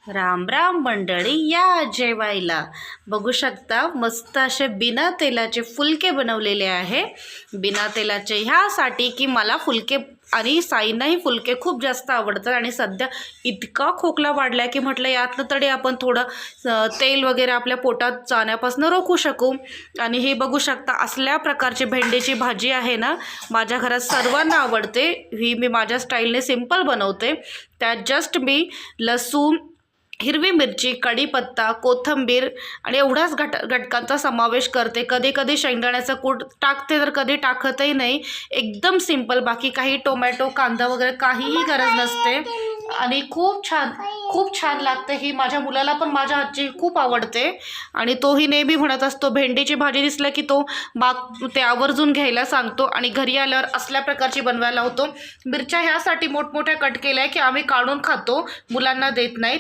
राम राम मंडळी, या जेवायला. बघू शकता मस्त असे बिना तेलाचे फुलके बनवलेले आहे. बिना तेलाचे ह्यासाठी की मला फुलके आणि साईंनाही फुलके खूप जास्त आवडतात आणि सध्या इतका खोकला वाढला की म्हटलं यातनं तरी आपण थोडं तेल वगैरे आपल्या पोटात जाण्यापासून रोखू शकू. आणि हे बघू शकता असल्या प्रकारची भेंडीची भाजी आहे ना, माझ्या घरात सर्वांना आवडते. ही मी माझ्या स्टाईलने सिंपल बनवते. त्यात जस्ट मी लसूण, हिरवी मिरची, कढीपत्ता, कोथिंबीर आणि एवढाच घटकांचा समावेश करते. कधी कधी शेंगदाण्याचं कूट टाकते तर कधी टाकतही नाही. एकदम सिंपल, बाकी काही टोमॅटो, कांदा वगैरे काहीही गरज नसते आणि खूप छान लागते. ही माझ्या मुलाला पण माझ्या हातची खूप आवडते आणि तोही नेहमी म्हणत असतो, भेंडीची भाजी दिसलं की तो ते आवर्जून घ्यायला सांगतो आणि घरी आल्यावर असल्या प्रकारची बनवायला लावतो. मिरच्या ह्यासाठी मोठमोठ्या कट केल्या की आम्ही काढून खातो, मुलांना देत नाही.